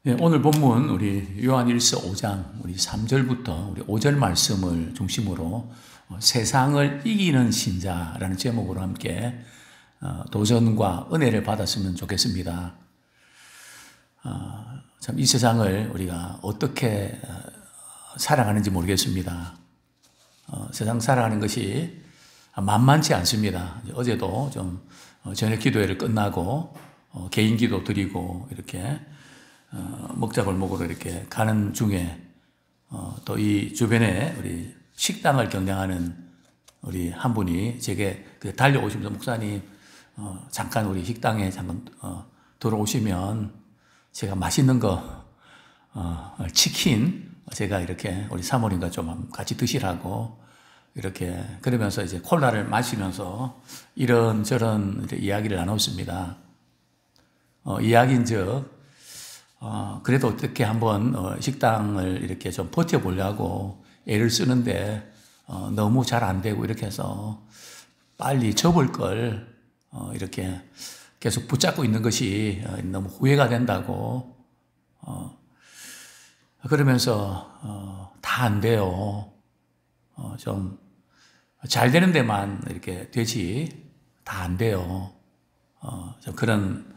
네, 오늘 본문 우리 요한일서 5장 우리 3절부터 우리 5절 말씀을 중심으로 세상을 이기는 신자라는 제목으로 함께 도전과 은혜를 받았으면 좋겠습니다. 참 이 세상을 우리가 어떻게 살아가는지 모르겠습니다. 세상 살아가는 것이 만만치 않습니다. 어제도 좀 저녁 기도회를 끝나고 개인 기도 드리고 이렇게 먹자골목으로 이렇게 가는 중에 또 이 주변에 우리 식당을 경영하는 우리 한 분이 제게 달려오시면서 목사님 잠깐 우리 식당에 잠깐 들어오시면 제가 맛있는 거 치킨 제가 이렇게 우리 사모님과 좀 같이 드시라고 이렇게 그러면서 이제 콜라를 마시면서 이런저런 이야기를 나눴습니다. 이야기인즉 그래도 어떻게 한번 식당을 이렇게 좀 버텨보려고 애를 쓰는데 너무 잘 안 되고 이렇게 해서 빨리 접을 걸 이렇게 계속 붙잡고 있는 것이 너무 후회가 된다고 그러면서 다 안 돼요. 좀 잘 되는 데만 이렇게 되지 다 안 돼요. 좀 그런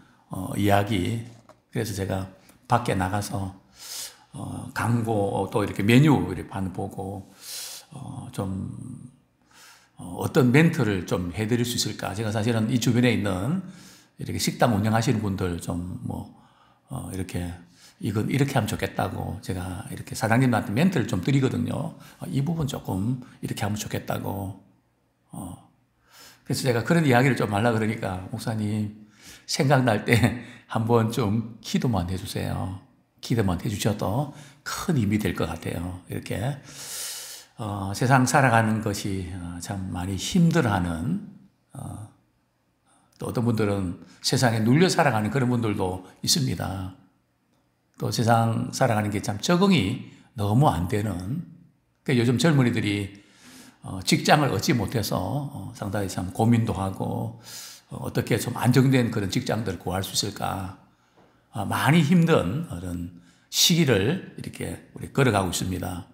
이야기. 그래서 제가 밖에 나가서 광고 또 이렇게 메뉴 이렇게 보고 좀 어떤 멘트를 좀 해드릴 수 있을까? 제가 사실은 이 주변에 있는 이렇게 식당 운영하시는 분들 좀 이렇게 이건 이렇게 하면 좋겠다고 제가 이렇게 사장님한테 멘트를 좀 드리거든요. 이 부분 조금 이렇게 하면 좋겠다고. 그래서 제가 그런 이야기를 좀 하려고 그러니까 목사님 생각날 때 한번 좀 기도만 해주세요. 기도만 해주셔도 큰 힘이 될 것 같아요. 이렇게 세상 살아가는 것이 참 많이 힘들어하는 또 어떤 분들은 세상에 눌려 살아가는 그런 분들도 있습니다. 또 세상 살아가는 게 참 적응이 너무 안 되는 그러니까 요즘 젊은이들이 직장을 얻지 못해서 상당히 참 고민도 하고 어떻게 좀 안정된 그런 직장들을 구할 수 있을까 많이 힘든 그런 시기를 이렇게 우리 걸어가고 있습니다.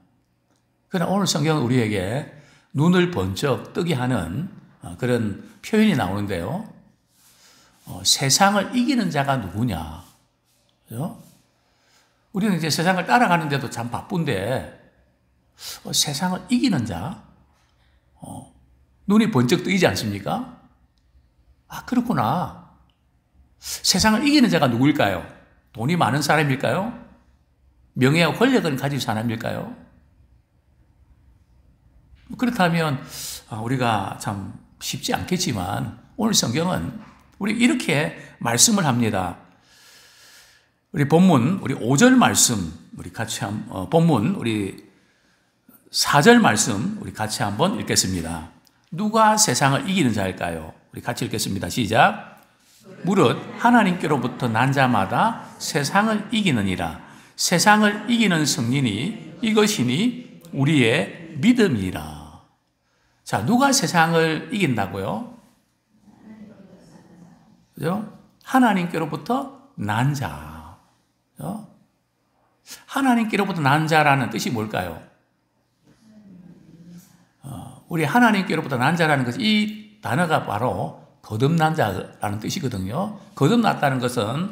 그러나 오늘 성경은 우리에게 눈을 번쩍 뜨게 하는 그런 표현이 나오는데요. 세상을 이기는 자가 누구냐? 그죠? 우리는 이제 세상을 따라가는데도 참 바쁜데 세상을 이기는 자? 눈이 번쩍 뜨이지 않습니까? 아, 그렇구나. 세상을 이기는 자가 누구일까요? 돈이 많은 사람일까요? 명예와 권력을 가진 사람일까요? 그렇다면 우리가 참 쉽지 않겠지만 오늘 성경은 우리 이렇게 말씀을 합니다. 우리 본문, 우리 5절 말씀, 우리 같이 본문, 우리 4절 말씀, 우리 같이 한번 읽겠습니다. 누가 세상을 이기는 자일까요? 우리 같이 읽겠습니다. 시작. 무릇 하나님께로부터 난 자마다 세상을 이기느니라. 세상을 이기는 승리니 이것이니 우리의 믿음이라. 자, 누가 세상을 이긴다고요? 그죠? 하나님께로부터 난 자. 그죠? 하나님께로부터 난 자라는 뜻이 뭘까요? 우리 하나님께로부터 난 자라는 것이 이 단어가 바로 거듭난 자라는 뜻이거든요. 거듭났다는 것은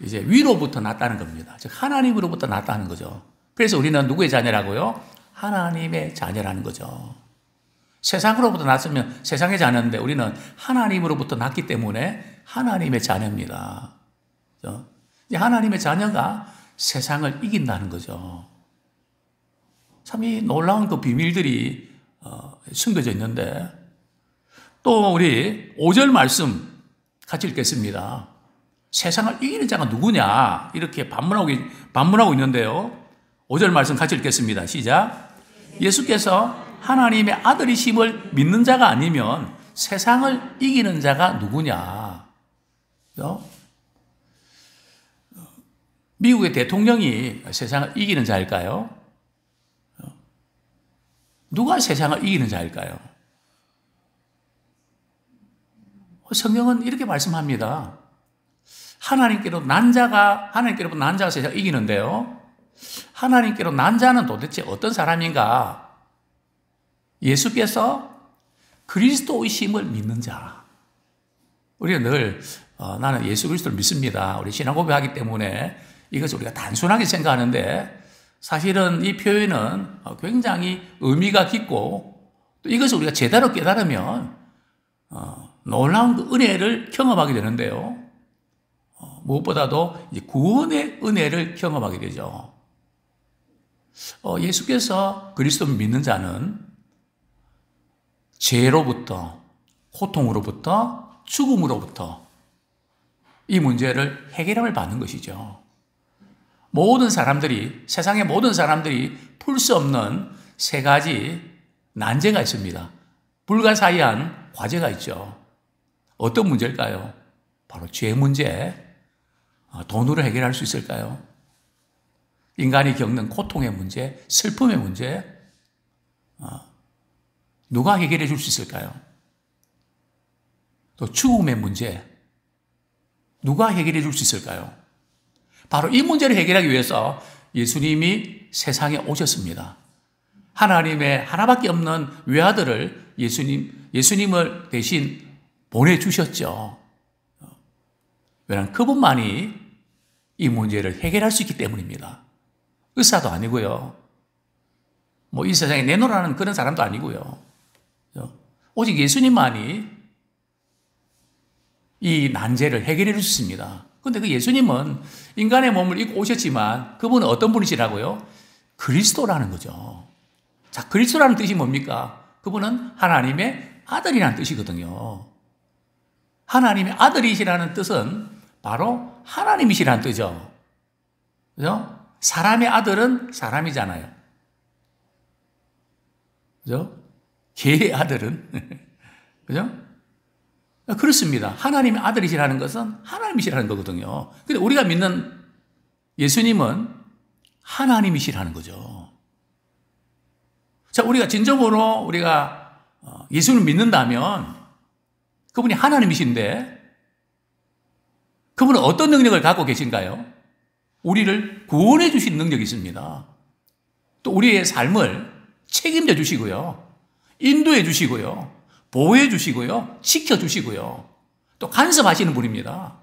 이제 위로부터 났다는 겁니다. 즉 하나님으로부터 났다는 거죠. 그래서 우리는 누구의 자녀라고요? 하나님의 자녀라는 거죠. 세상으로부터 났으면 세상의 자녀인데 우리는 하나님으로부터 났기 때문에 하나님의 자녀입니다. 그렇죠? 하나님의 자녀가 세상을 이긴다는 거죠. 참 이 놀라운 그 비밀들이 숨겨져 있는데 또 우리 5절 말씀 같이 읽겠습니다. 세상을 이기는 자가 누구냐 이렇게 반문하고 있는데요. 5절 말씀 같이 읽겠습니다. 시작. 예수께서 하나님의 아들이심을 믿는 자가 아니면 세상을 이기는 자가 누구냐. 그렇죠? 미국의 대통령이 세상을 이기는 자일까요? 누가 세상을 이기는 자일까요? 성경은 이렇게 말씀합니다. 하나님께로부터 난 자가 세상을 이기는데요. 하나님께로 난 자는 도대체 어떤 사람인가? 예수께서 그리스도이심을 믿는 자. 우리가 늘 나는 예수 그리스도를 믿습니다. 우리 신앙 고백하기 때문에 이것을 우리가 단순하게 생각하는데 사실은 이 표현은 굉장히 의미가 깊고 또 이것을 우리가 제대로 깨달으면 놀라운 그 은혜를 경험하게 되는데요. 무엇보다도 이제 구원의 은혜를 경험하게 되죠. 예수께서 그리스도를 믿는 자는 죄로부터, 고통으로부터, 죽음으로부터 이 문제를 해결함을 받는 것이죠. 세상의 모든 사람들이 풀 수 없는 세 가지 난제가 있습니다. 불가사의한 과제가 있죠. 어떤 문제일까요? 바로 죄 문제. 돈으로 해결할 수 있을까요? 인간이 겪는 고통의 문제, 슬픔의 문제, 누가 해결해 줄 수 있을까요? 또 죽음의 문제, 누가 해결해 줄 수 있을까요? 바로 이 문제를 해결하기 위해서 예수님이 세상에 오셨습니다. 하나님의 하나밖에 없는 외아들을 예수님을 대신 보내주셨죠. 왜냐하면 그분만이 이 문제를 해결할 수 있기 때문입니다. 의사도 아니고요. 이 세상에 내놓으라는 그런 사람도 아니고요. 오직 예수님만이 이 난제를 해결해 줄 수 있습니다. 그런데 그 예수님은 인간의 몸을 입고 오셨지만 그분은 어떤 분이시라고요? 그리스도라는 거죠. 자, 그리스도라는 뜻이 뭡니까? 그분은 하나님의 아들이라는 뜻이거든요. 하나님의 아들이시라는 뜻은 바로 하나님이시라는 뜻이죠. 그죠? 사람의 아들은 사람이잖아요. 그죠? 개의 아들은. 그죠? 그렇습니다. 하나님의 아들이시라는 것은 하나님이시라는 거거든요. 근데 우리가 믿는 예수님은 하나님이시라는 거죠. 자, 우리가 진정으로 예수님을 믿는다면 그분이 하나님이신데 그분은 어떤 능력을 갖고 계신가요? 우리를 구원해 주신 능력이 있습니다. 또 우리의 삶을 책임져 주시고요. 인도해 주시고요. 보호해 주시고요. 지켜 주시고요. 또 간섭하시는 분입니다.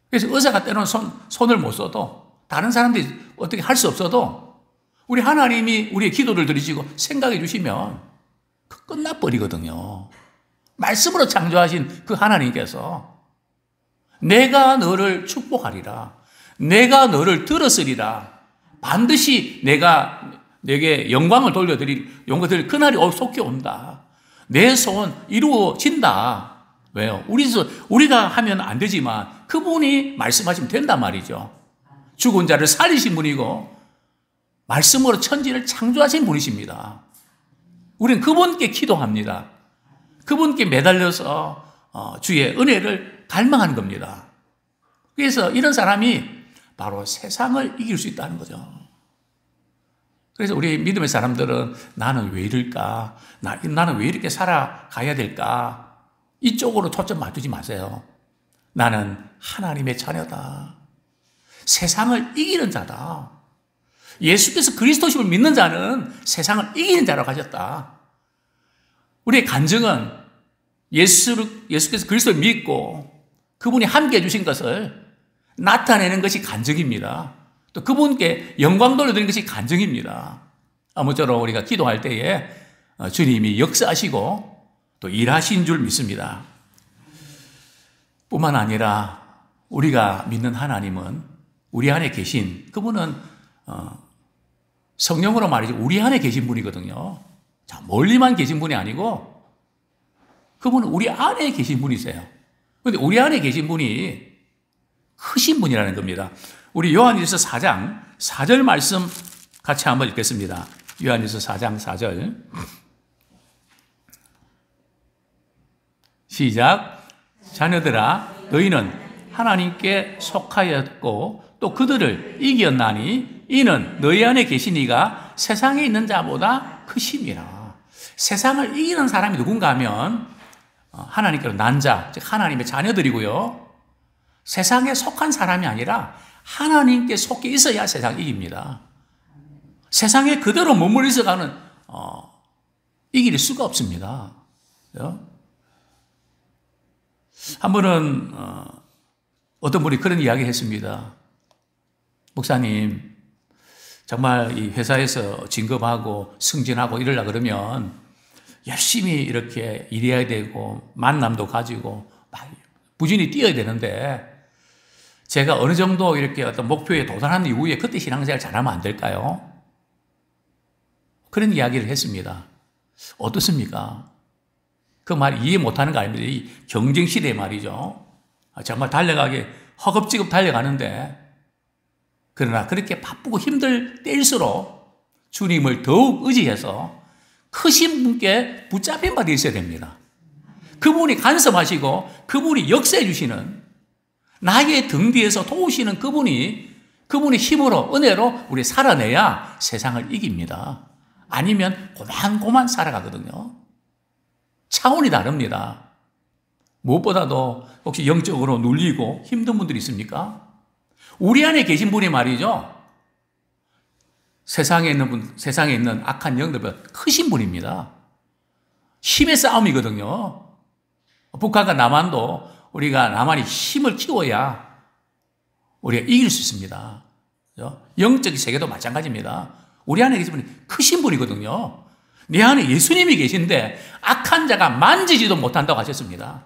그래서 의사가 때로는 손을 못 써도 다른 사람들이 어떻게 할 수 없어도 우리 하나님이 우리의 기도를 들으시고 생각해 주시면 끝나버리거든요. 말씀으로 창조하신 그 하나님께서 내가 너를 축복하리라. 내가 너를 들었으리라. 반드시 내가 내게 영광을 돌려드릴 그날이 속히 온다. 내 소원 이루어진다. 왜요? 우리가 하면 안 되지만 그분이 말씀하시면 된단 말이죠. 죽은 자를 살리신 분이고 말씀으로 천지를 창조하신 분이십니다. 우리는 그분께 기도합니다. 그분께 매달려서 주의 은혜를 갈망하는 겁니다. 그래서 이런 사람이 바로 세상을 이길 수 있다는 거죠. 그래서 우리 믿음의 사람들은 나는 왜 이럴까? 나는 왜 이렇게 살아가야 될까? 이쪽으로 초점 맞추지 마세요. 나는 하나님의 자녀다. 세상을 이기는 자다. 예수께서 그리스도심을 믿는 자는 세상을 이기는 자라고 하셨다. 우리의 간증은 예수께서 그리스도를 믿고 그분이 함께 해주신 것을 나타내는 것이 간증입니다. 또 그분께 영광 돌려드리는 것이 간증입니다. 아무쪼록 우리가 기도할 때에 주님이 역사하시고 또 일하신 줄 믿습니다. 뿐만 아니라 우리가 믿는 하나님은 우리 안에 계신 그분은 성령으로 말이죠. 우리 안에 계신 분이거든요. 자, 멀리만 계신 분이 아니고 그분은 우리 안에 계신 분이세요. 그런데 우리 안에 계신 분이 크신 분이라는 겁니다. 우리 요한일서 4장 4절 말씀 같이 한번 읽겠습니다. 요한일서 4장 4절 시작. 자녀들아 너희는 하나님께 속하였고 또 그들을 이겼나니 이는 너희 안에 계신 이가 세상에 있는 자보다 크심이라. 세상을 이기는 사람이 누군가 하면 하나님께로 난 자, 즉 하나님의 자녀들이고요. 세상에 속한 사람이 아니라 하나님께 속해 있어야 세상 이깁니다. 세상에 그대로 머물러 있어가는 이길 수가 없습니다. 한 번은 어떤 분이 그런 이야기를 했습니다. 목사님, 정말 이 회사에서 진급하고 승진하고 이러려고 그러면 열심히 이렇게 일해야 되고 만남도 가지고 부진히 뛰어야 되는데 제가 어느 정도 이렇게 어떤 목표에 도달한 이후에 그때 신앙생활 잘하면 안 될까요? 그런 이야기를 했습니다. 어떻습니까? 그 말 이해 못하는 거 아닙니다. 이 경쟁시대 말이죠. 정말 달려가게 허겁지겁 달려가는데 그러나 그렇게 바쁘고 힘들 때일수록 주님을 더욱 의지해서 크신 분께 붙잡힌 바 되어 있어야 됩니다. 그분이 간섭하시고 그분이 역사해 주시는 나의 등 뒤에서 도우시는 그분의 힘으로 은혜로 우리 살아내야 세상을 이깁니다. 아니면 고만고만 살아가거든요. 차원이 다릅니다. 무엇보다도 혹시 영적으로 눌리고 힘든 분들이 있습니까? 우리 안에 계신 분이 말이죠. 세상에 있는 악한 영들보다 크신 분입니다. 힘의 싸움이거든요. 북한과 남한도 우리가 남한이 힘을 키워야 우리가 이길 수 있습니다. 영적인 세계도 마찬가지입니다. 우리 안에 계신 분이 크신 분이거든요. 내 안에 예수님이 계신데 악한 자가 만지지도 못한다고 하셨습니다.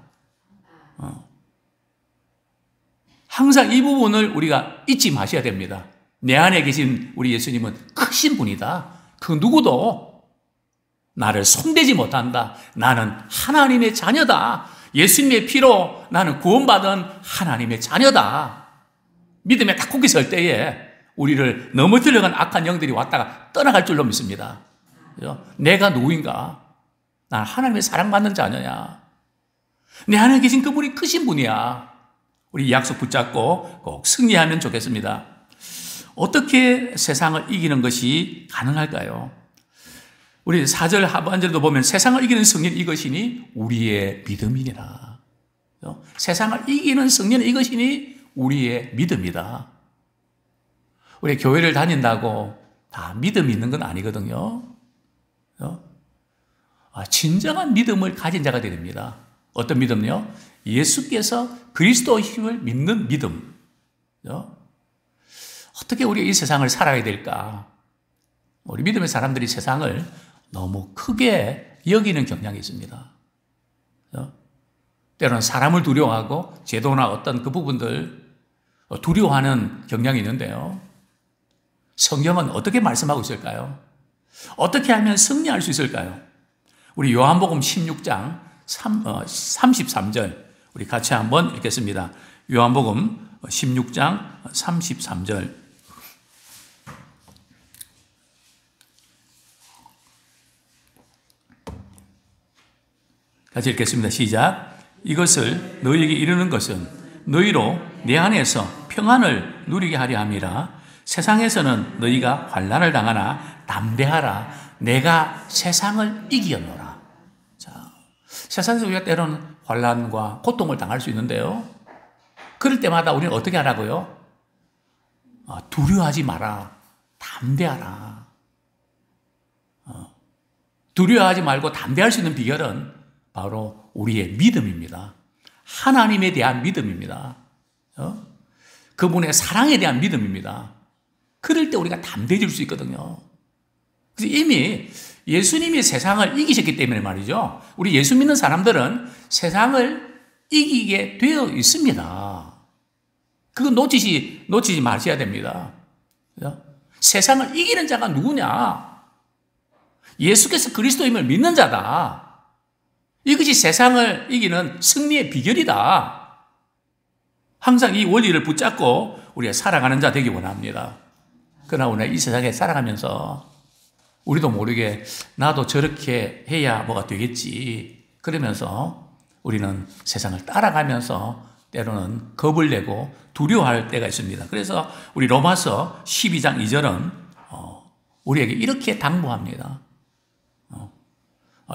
항상 이 부분을 우리가 잊지 마셔야 됩니다. 내 안에 계신 우리 예수님은 크신 분이다. 그 누구도 나를 손대지 못한다. 나는 하나님의 자녀다. 예수님의 피로 나는 구원받은 하나님의 자녀다. 믿음에 딱 굳게 설 때에 우리를 넘어뜨려간 악한 영들이 왔다가 떠나갈 줄로 믿습니다. 그죠? 내가 누구인가? 난 하나님의 사랑받는 자녀야. 내 안에 계신 그분이 크신 분이야. 우리 이 약속 붙잡고 꼭 승리하면 좋겠습니다. 어떻게 세상을 이기는 것이 가능할까요? 우리 4절 하반절도 보면 세상을 이기는 승리는 이것이니 우리의 믿음이니라. 세상을 이기는 승리는 이것이니 우리의 믿음이다. 우리 교회를 다닌다고 다 믿음이 있는 건 아니거든요. 진정한 믿음을 가진 자가 되야 됩니다. 어떤 믿음요? 예수께서 그리스도의 힘을 믿는 믿음. 어떻게 우리가 이 세상을 살아야 될까? 우리 믿음의 사람들이 세상을 너무 크게 여기는 경향이 있습니다. 때로는 사람을 두려워하고 제도나 어떤 그 부분들 두려워하는 경향이 있는데요. 성경은 어떻게 말씀하고 있을까요? 어떻게 하면 승리할 수 있을까요? 우리 요한복음 16장 33절 우리 같이 한번 읽겠습니다. 요한복음 16장 33절 같이 읽겠습니다. 시작. 이것을 너희에게 이르는 것은 너희로 내 안에서 평안을 누리게 하려 함이라. 세상에서는 너희가 환난을 당하나 담대하라. 내가 세상을 이기었노라. 자, 세상에서 우리가 때로는 환난과 고통을 당할 수 있는데요. 그럴 때마다 우리는 어떻게 하라고요? 두려워하지 마라. 담대하라. 두려워하지 말고 담대할 수 있는 비결은 바로 우리의 믿음입니다. 하나님에 대한 믿음입니다. 그분의 사랑에 대한 믿음입니다. 그럴 때 우리가 담대해질 수 있거든요. 그래서 이미 예수님이 세상을 이기셨기 때문에 말이죠. 우리 예수 믿는 사람들은 세상을 이기게 되어 있습니다. 그거 놓치지 마셔야 됩니다. 그죠? 세상을 이기는 자가 누구냐? 예수께서 그리스도임을 믿는 자다. 이것이 세상을 이기는 승리의 비결이다. 항상 이 원리를 붙잡고 우리가 살아가는 자 되기 원합니다. 그러나 우리가 이 세상에 살아가면서 우리도 모르게 나도 저렇게 해야 뭐가 되겠지. 그러면서 우리는 세상을 따라가면서 때로는 겁을 내고 두려워할 때가 있습니다. 그래서 우리 로마서 12장 2절은 우리에게 이렇게 당부합니다.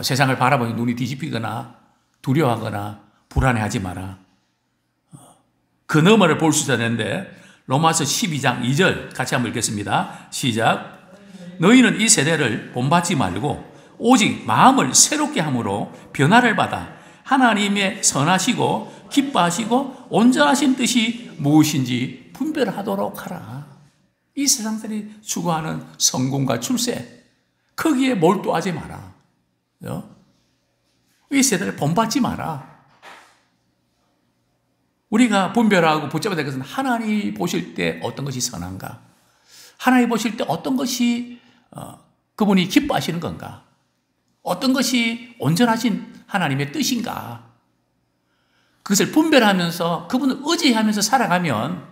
세상을 바라보니 눈이 뒤집히거나 두려워하거나 불안해하지 마라. 그 너머를 볼 수 있어야 되는데 로마서 12장 2절 같이 한번 읽겠습니다. 시작. 너희는 이 세대를 본받지 말고 오직 마음을 새롭게 함으로 변화를 받아 하나님의 선하시고 기뻐하시고 온전하신 뜻이 무엇인지 분별하도록 하라. 이 세상들이 추구하는 성공과 출세, 거기에 몰두하지 마라. 이 세대를 본받지 마라. 우리가 분별하고 붙잡아야 될 것은 하나님이 보실 때 어떤 것이 선한가? 하나님이 보실 때 어떤 것이 그분이 기뻐하시는 건가? 어떤 것이 온전하신 하나님의 뜻인가? 그것을 분별하면서 그분을 의지하면서 살아가면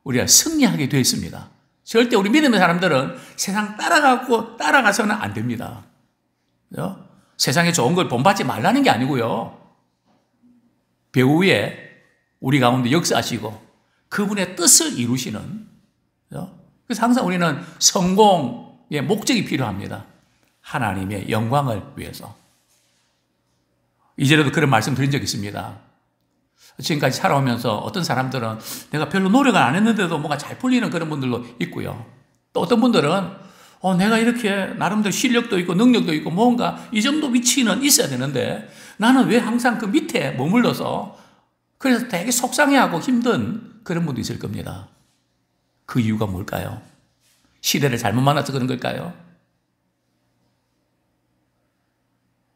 우리가 승리하게 되어 있습니다. 절대 우리 믿음의 사람들은 세상 따라가서는 안 됩니다. 세상에 좋은 걸 본받지 말라는 게 아니고요. 배후에 우리 가운데 역사하시고 그분의 뜻을 이루시는, 그래서 항상 우리는 성공의 목적이 필요합니다. 하나님의 영광을 위해서. 이전에도 그런 말씀 드린 적이 있습니다. 지금까지 살아오면서 어떤 사람들은 내가 별로 노력을 안 했는데도 뭔가 잘 풀리는 그런 분들도 있고요. 또 어떤 분들은 내가 이렇게 나름대로 실력도 있고 능력도 있고 뭔가 이 정도 위치는 있어야 되는데 나는 왜 항상 그 밑에 머물러서 그래서 되게 속상해하고 힘든 그런 분도 있을 겁니다. 그 이유가 뭘까요? 시대를 잘못 만나서 그런 걸까요?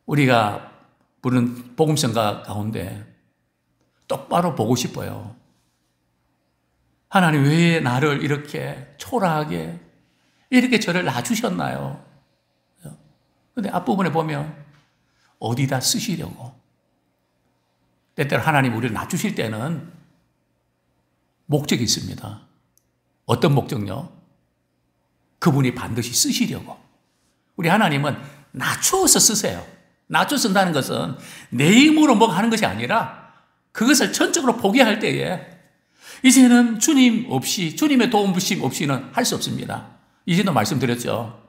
우리가 부른 복음성가 가운데 똑바로 보고 싶어요. 하나님 왜 나를 이렇게 초라하게 이렇게 저를 놔주셨나요? 그런데 앞부분에 보면 어디다 쓰시려고. 때때로 하나님 우리를 놔주실 때는 목적이 있습니다. 어떤 목적요? 그분이 반드시 쓰시려고. 우리 하나님은 낮추어서 쓰세요. 낮춰 쓴다는 것은 내 힘으로 뭐 하는 것이 아니라 그것을 전적으로 포기할 때에 이제는 주님 없이, 주님의 도움 부심 없이는 할 수 없습니다. 이제도 말씀드렸죠.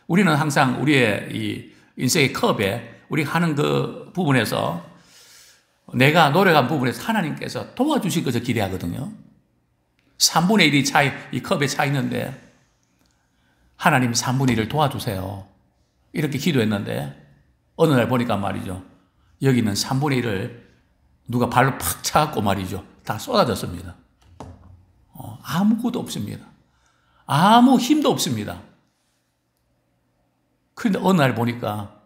우리는 항상 우리의 이 인생의 컵에 우리가 하는 그 부분에서 내가 노력한 부분에서 하나님께서 도와주실 것을 기대하거든요. 3분의 1이 차이, 이 컵에 차 있는데 하나님 3분의 1을 도와주세요. 이렇게 기도했는데 어느 날 보니까 말이죠. 여기 있는 3분의 1을 누가 발로 팍 차갖고 말이죠. 다 쏟아졌습니다. 아무것도 없습니다. 아무 힘도 없습니다. 그런데 어느 날 보니까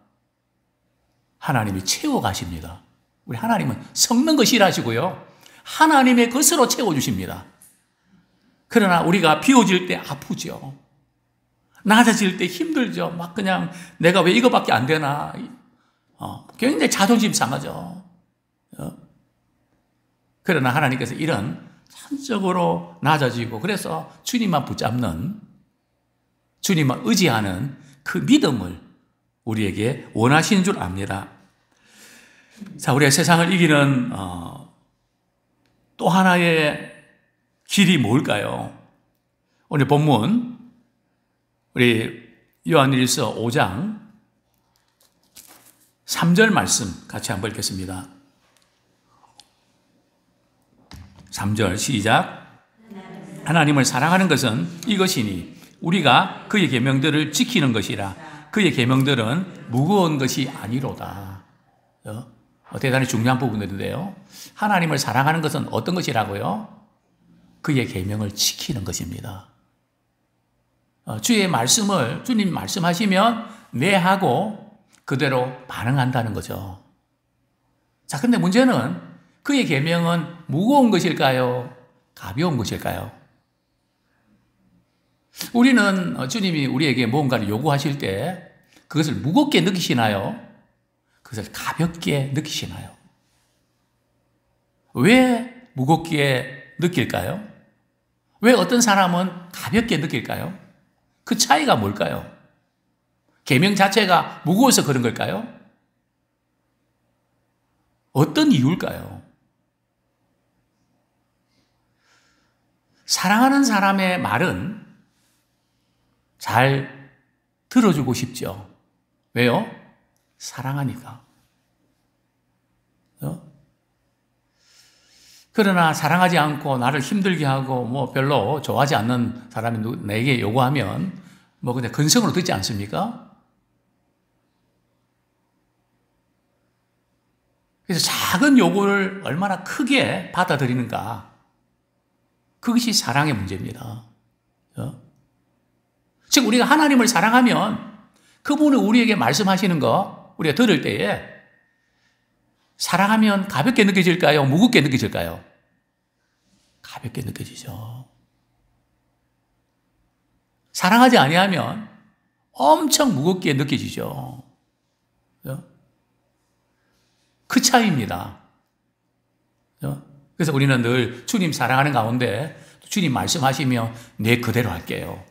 하나님이 채워가십니다. 우리 하나님은 섞는 것이 일하시고요. 하나님의 것으로 채워주십니다. 그러나 우리가 비워질 때 아프죠. 낮아질 때 힘들죠. 막 그냥 내가 왜 이거밖에 안 되나. 굉장히 자존심 상하죠. 그러나 하나님께서 이런 전적으로 낮아지고 그래서 주님만 붙잡는, 주님만 의지하는 그 믿음을 우리에게 원하시는 줄 압니다. 자, 우리가 세상을 이기는 또 하나의 길이 뭘까요? 오늘 본문 우리 요한일서 5장 3절 말씀 같이 한번 읽겠습니다. 3절 시작. 하나님을 사랑하는 것은 이것이니 우리가 그의 계명들을 지키는 것이라. 그의 계명들은 무거운 것이 아니로다. 대단히 중요한 부분인데요. 하나님을 사랑하는 것은 어떤 것이라고요? 그의 계명을 지키는 것입니다. 주의 말씀을 주님 말씀하시면 네 하고 그대로 반응한다는 거죠. 자, 근데 문제는 그의 계명은 무거운 것일까요? 가벼운 것일까요? 우리는 주님이 우리에게 무언가를 요구하실 때 그것을 무겁게 느끼시나요? 그것을 가볍게 느끼시나요? 왜 무겁게 느낄까요? 왜 어떤 사람은 가볍게 느낄까요? 그 차이가 뭘까요? 계명 자체가 무거워서 그런 걸까요? 어떤 이유일까요? 사랑하는 사람의 말은 잘 들어주고 싶죠. 왜요? 사랑하니까. 그러나 사랑하지 않고 나를 힘들게 하고 뭐 별로 좋아하지 않는 사람이 내게 요구하면 뭐 그냥 근성으로 듣지 않습니까? 그래서 작은 요구를 얼마나 크게 받아들이는가. 그것이 사랑의 문제입니다. 즉 우리가 하나님을 사랑하면 그분이 우리에게 말씀하시는 거 우리가 들을 때에 사랑하면 가볍게 느껴질까요? 무겁게 느껴질까요? 가볍게 느껴지죠. 사랑하지 아니하면 엄청 무겁게 느껴지죠. 그 차이입니다. 그래서 우리는 늘 주님 사랑하는 가운데 주님 말씀하시며 내 그대로 할게요.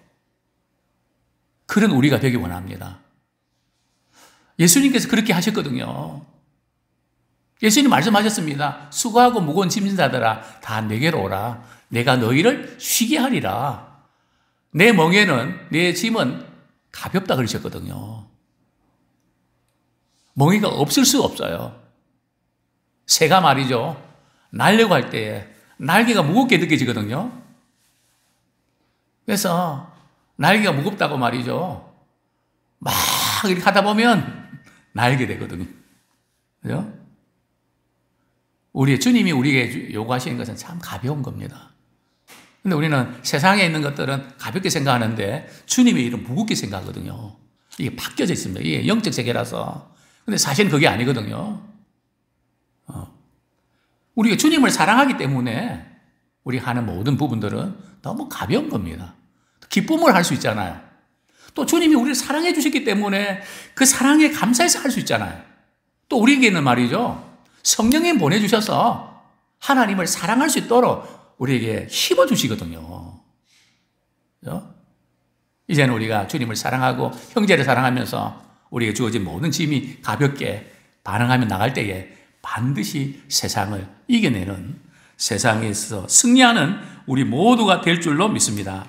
그런 우리가 되기 원합니다. 예수님께서 그렇게 하셨거든요. 예수님 말씀하셨습니다. 수고하고 무거운 짐진 자들아 다 내게로 오라. 내가 너희를 쉬게 하리라. 내 멍에는 내 짐은 가볍다 그러셨거든요. 멍에가 없을 수 없어요. 새가 말이죠. 날려고 할 때에 날개가 무겁게 느껴지거든요. 그래서 날개가 무겁다고 말이죠. 막 이렇게 하다 보면 날게 되거든요. 그죠? 우리 주님이 우리에게 요구하시는 것은 참 가벼운 겁니다. 근데 우리는 세상에 있는 것들은 가볍게 생각하는데 주님의 일은 무겁게 생각하거든요. 이게 바뀌어져 있습니다. 이게 영적 세계라서. 근데 사실은 그게 아니거든요. 우리가 주님을 사랑하기 때문에 우리가 하는 모든 부분들은 너무 가벼운 겁니다. 기쁨을 할 수 있잖아요. 또 주님이 우리를 사랑해 주셨기 때문에 그 사랑에 감사해서 할 수 있잖아요. 또 우리에게는 말이죠. 성령님 보내주셔서 하나님을 사랑할 수 있도록 우리에게 힘을 주시거든요. 그렇죠? 이제는 우리가 주님을 사랑하고 형제를 사랑하면서 우리에게 주어진 모든 짐이 가볍게 반응하며 나갈 때에 반드시 세상을 이겨내는 세상에서 승리하는 우리 모두가 될 줄로 믿습니다.